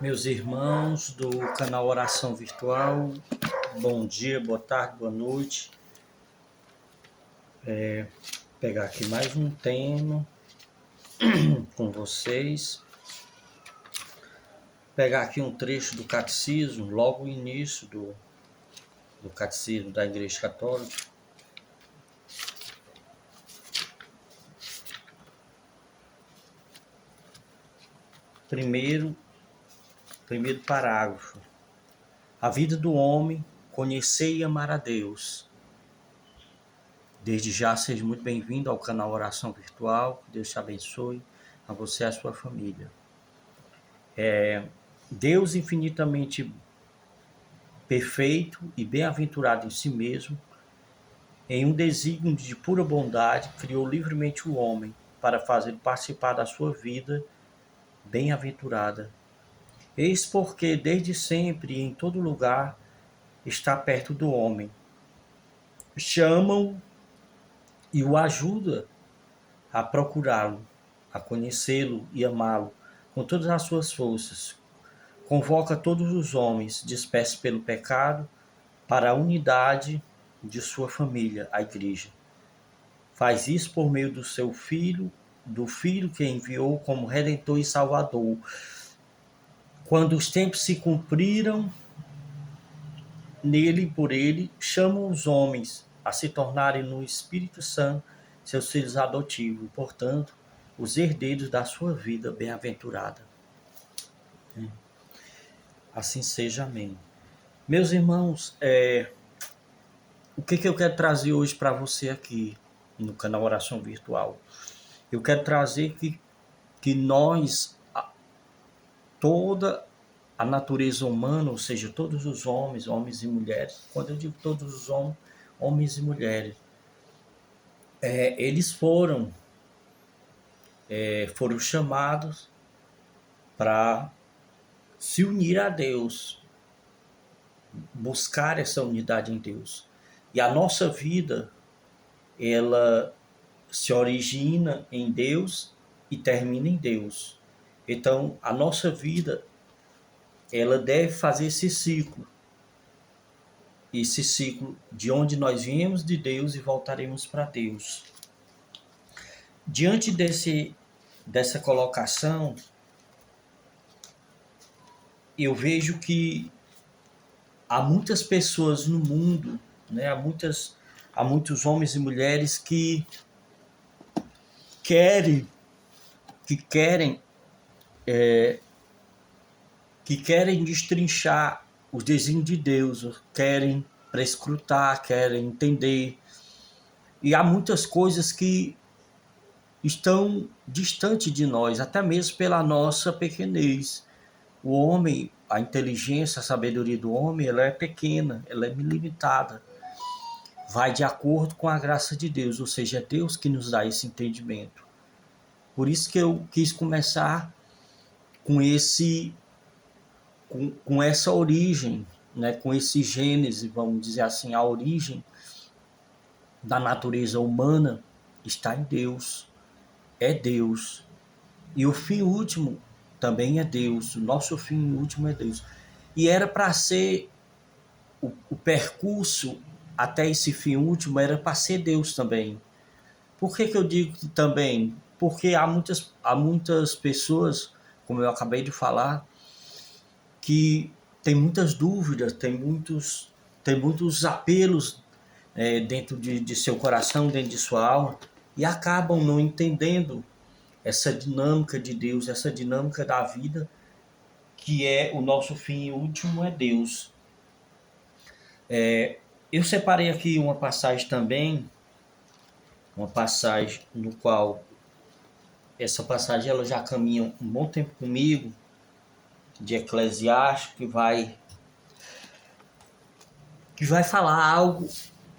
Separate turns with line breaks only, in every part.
Meus irmãos do canal Oração Virtual, bom dia, boa tarde, boa noite. Pegar aqui mais um tema com vocês. Pegar aqui um trecho do catecismo, logo o início do catecismo da Igreja Católica. Primeiro parágrafo. A vida do homem, conhecer e amar a Deus. Desde já, seja muito bem-vindo ao canal Oração Virtual. Que Deus te abençoe, a você e a sua família. Deus infinitamente perfeito e bem-aventurado em si mesmo, em um desígnio de pura bondade, criou livremente o homem para fazer participar da sua vida bem-aventurada. Eis porque, desde sempre e em todo lugar, está perto do homem. Chama-o e o ajuda a procurá-lo, a conhecê-lo e amá-lo com todas as suas forças. Convoca todos os homens dispersos pelo pecado para a unidade de sua família, a Igreja. Faz isso por meio do seu Filho, do Filho que enviou como Redentor e Salvador. Quando os tempos se cumpriram, nele e por ele, chamam os homens a se tornarem no Espírito Santo seus filhos adotivos, portanto, os herdeiros da sua vida bem-aventurada. Assim seja, amém. Meus irmãos, o que eu quero trazer hoje para você aqui no canal Oração Virtual? Eu quero trazer que nós, toda a natureza humana, ou seja, todos os homens e mulheres, quando eu digo todos os homens e mulheres, eles foram chamados para se unir a Deus, buscar essa unidade em Deus. E a nossa vida, ela se origina em Deus e termina em Deus. Então, a nossa vida, ela deve fazer esse ciclo de onde nós viemos de Deus e voltaremos para Deus. Diante dessa colocação, eu vejo que há muitas pessoas no mundo, né? Há muitos homens e mulheres que querem destrinchar os desígnios de Deus, querem prescrutar, querem entender. E há muitas coisas que estão distantes de nós, até mesmo pela nossa pequenez. O homem, a inteligência, a sabedoria do homem, ela é pequena, ela é limitada. Vai de acordo com a graça de Deus, ou seja, é Deus que nos dá esse entendimento. Por isso que eu quis começar com essa origem, né, com esse gênese, vamos dizer assim, a origem da natureza humana está em Deus, é Deus. E o fim último também é Deus, o nosso fim último é Deus. E era para ser o percurso até esse fim último, era para ser Deus também. Por que eu digo que também? Porque há muitas pessoas, como eu acabei de falar, que tem muitas dúvidas, tem muitos apelos dentro de seu coração, dentro de sua alma, e acabam não entendendo essa dinâmica de Deus, essa dinâmica da vida, que é o nosso fim último é Deus. Eu separei aqui uma passagem também, uma passagem no qual essa passagem ela já caminha um bom tempo comigo, de Eclesiastes, que vai falar algo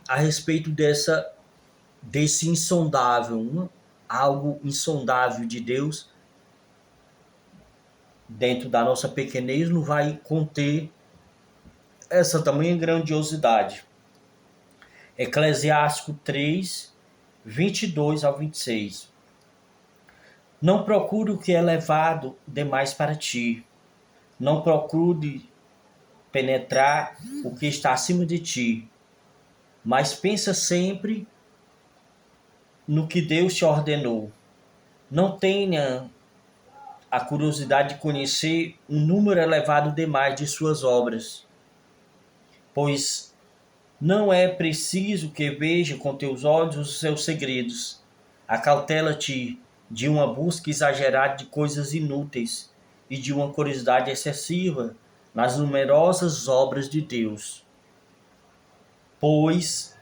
a respeito desse insondável, algo insondável de Deus dentro da nossa pequenez, não vai conter essa tamanha grandiosidade. Eclesiástico 3, 22 ao 26. Não procure o que é elevado demais para ti, Não procure penetrar o que está acima de ti, mas pensa sempre no que Deus te ordenou. Não tenha a curiosidade de conhecer um número elevado demais de suas obras, pois não é preciso que veja com teus olhos os seus segredos. Acautela-te de uma busca exagerada de coisas inúteis e de uma curiosidade excessiva nas numerosas obras de Deus, pois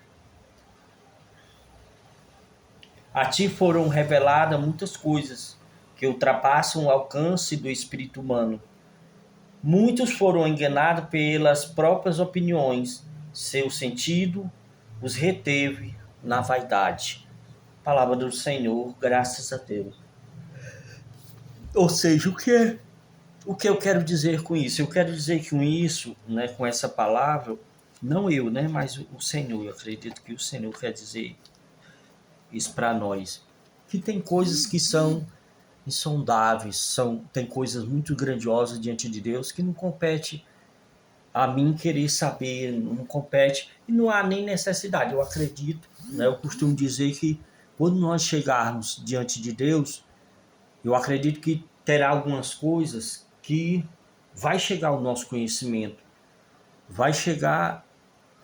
a ti foram reveladas muitas coisas que ultrapassam o alcance do espírito humano. Muitos foram enganados pelas próprias opiniões, seu sentido os reteve na vaidade. Palavra do Senhor, graças a Deus. Ou seja, o que eu quero dizer com isso? Eu quero dizer que com isso, né, com essa palavra, não eu, né, mas o Senhor, eu acredito que o Senhor quer dizer isso para nós, que tem coisas que são insondáveis, tem coisas muito grandiosas diante de Deus que não compete a mim querer saber, não compete, e não há nem necessidade. Eu acredito, né, eu costumo dizer que quando nós chegarmos diante de Deus, eu acredito que terá algumas coisas que vai chegar ao nosso conhecimento, vai chegar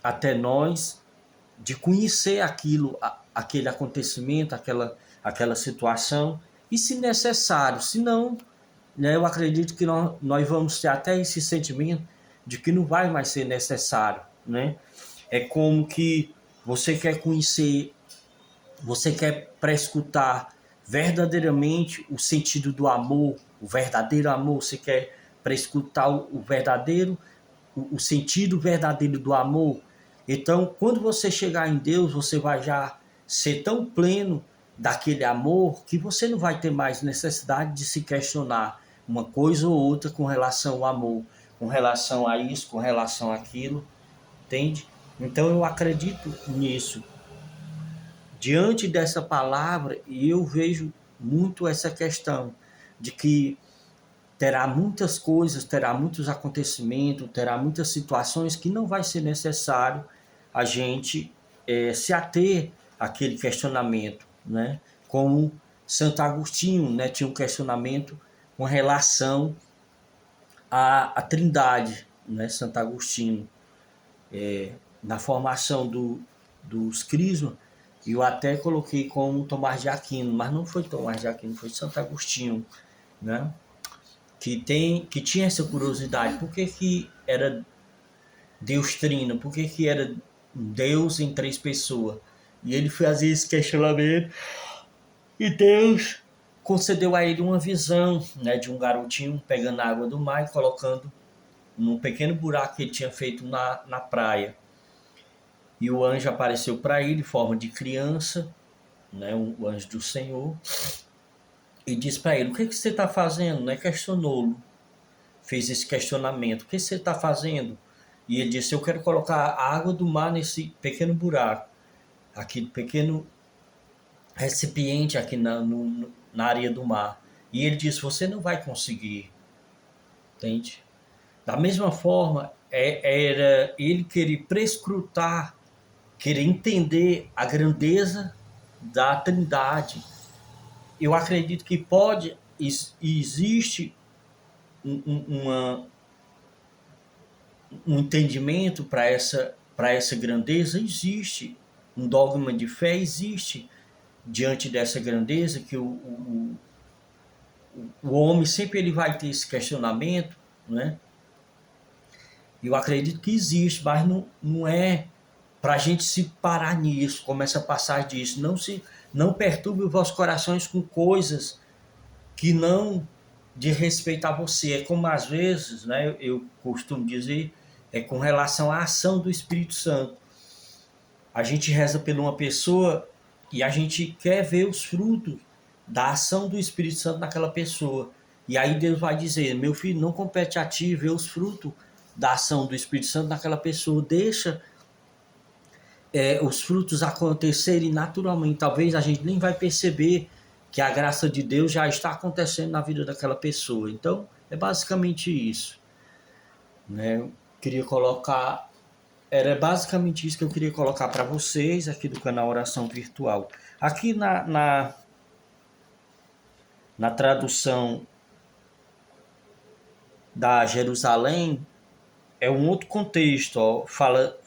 até nós de conhecer aquele acontecimento, aquela situação, e se necessário, se não, né, eu acredito que nós vamos ter até esse sentimento de que não vai mais ser necessário, né? É como que você quer conhecer, você quer prescrutar verdadeiramente o sentido do amor, o verdadeiro amor, você quer prescrutar o verdadeiro, o sentido verdadeiro do amor. Então, quando você chegar em Deus, você vai já ser tão pleno daquele amor que você não vai ter mais necessidade de se questionar uma coisa ou outra com relação ao amor, com relação a isso, com relação àquilo, entende? Então eu acredito nisso. Diante dessa palavra, eu vejo muito essa questão de que terá muitas coisas, terá muitos acontecimentos, terá muitas situações que não vai ser necessário a gente se ater àquele questionamento, né? Como Santo Agostinho, né, tinha um questionamento com relação à Trindade, né? Santo Agostinho, na formação dos crismas, eu até coloquei como Tomás de Aquino, mas não foi Tomás de Aquino, foi Santo Agostinho, né? Que tinha essa curiosidade, por que era Deus trino, por que era Deus em três pessoas? E ele fazia esse questionamento e Deus concedeu a ele uma visão, né, de um garotinho pegando a água do mar e colocando num pequeno buraco que ele tinha feito na praia. E o anjo apareceu para ele em forma de criança, né, o anjo do Senhor, e disse para ele: o que você está fazendo? Né? Questionou-lo, fez esse questionamento: o que você está fazendo? E ele disse: eu quero colocar a água do mar nesse pequeno buraco, aquele pequeno recipiente aqui na areia do mar. E ele disse: você não vai conseguir, entende? Da mesma forma, era ele querer prescrutar, querer entender a grandeza da Trindade. Eu acredito que existe um entendimento para essa grandeza, existe um dogma de fé, existe diante dessa grandeza que o homem sempre ele vai ter esse questionamento, né? Eu acredito que existe, mas não é para a gente se parar nisso, como essa passagem diz. Não perturbe os vossos corações com coisas que não de respeito a você. É como às vezes, né, eu costumo dizer, é com relação à ação do Espírito Santo. A gente reza por uma pessoa e a gente quer ver os frutos da ação do Espírito Santo naquela pessoa. E aí Deus vai dizer: meu filho, não compete a ti ver os frutos da ação do Espírito Santo naquela pessoa. Deixa os frutos acontecerem naturalmente. Talvez a gente nem vai perceber que a graça de Deus já está acontecendo na vida daquela pessoa. Então, é basicamente isso. né? Eu queria colocar, era basicamente isso que eu queria colocar para vocês aqui do canal Oração Virtual. Aqui na tradução da Jerusalém, é um outro contexto, ó, fala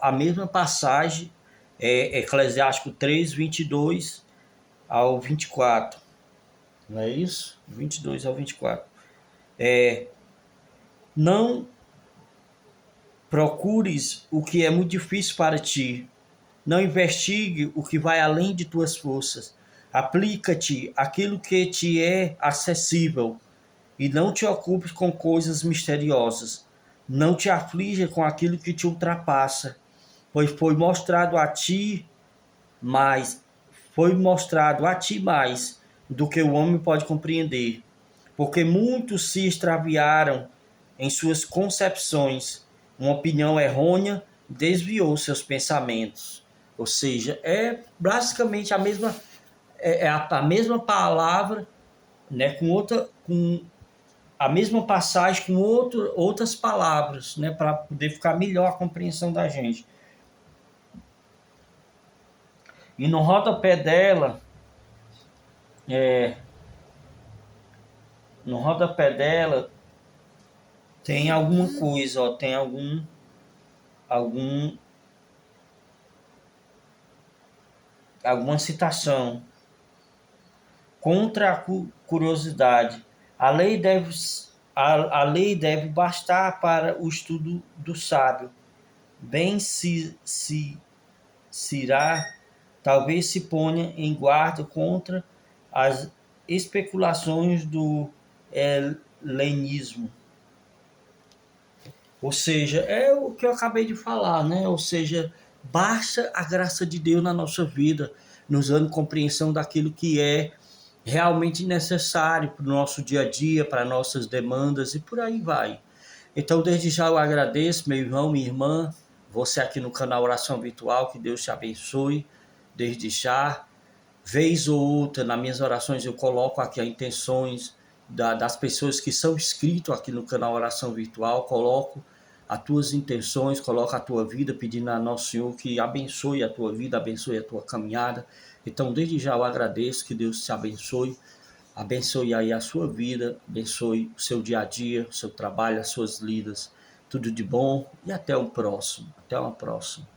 a mesma passagem, Eclesiástico 3, 22 ao 24, não é isso? 22 ao 24. Não procures o que é muito difícil para ti, não investigue o que vai além de tuas forças, aplica-te aquilo que te é acessível, e não te ocupes com coisas misteriosas. Não te aflija com aquilo que te ultrapassa, pois mais, foi mostrado a ti mais do que o homem pode compreender. Porque muitos se extraviaram em suas concepções, uma opinião errônea desviou seus pensamentos. Ou seja, é basicamente a mesma palavra, né, com a mesma passagem com outras palavras, né, para poder ficar melhor a compreensão da gente. E no rodapé dela, é, no rodapé dela tem alguma coisa, ó, tem algum, alguma citação contra a curiosidade. A lei deve, a lei deve bastar para o estudo do sábio. Bem se irá, talvez se ponha em guarda contra as especulações do helenismo. Ou seja, é o que eu acabei de falar, né? Ou seja, basta a graça de Deus na nossa vida, nos dando compreensão daquilo que é realmente necessário para o nosso dia a dia, para nossas demandas e por aí vai. Então, desde já eu agradeço, meu irmão, minha irmã, você aqui no canal Oração Virtual, que Deus te abençoe, desde já. Vez ou outra, nas minhas orações, eu coloco aqui as intenções das pessoas que são inscritos aqui no canal Oração Virtual, coloco as tuas intenções, coloco a tua vida, pedindo a Nosso Senhor que abençoe a tua vida, abençoe a tua caminhada. Então, desde já eu agradeço, que Deus te abençoe. Abençoe aí a sua vida, abençoe o seu dia a dia, o seu trabalho, as suas lidas. Tudo de bom e até o próximo. Até uma próxima.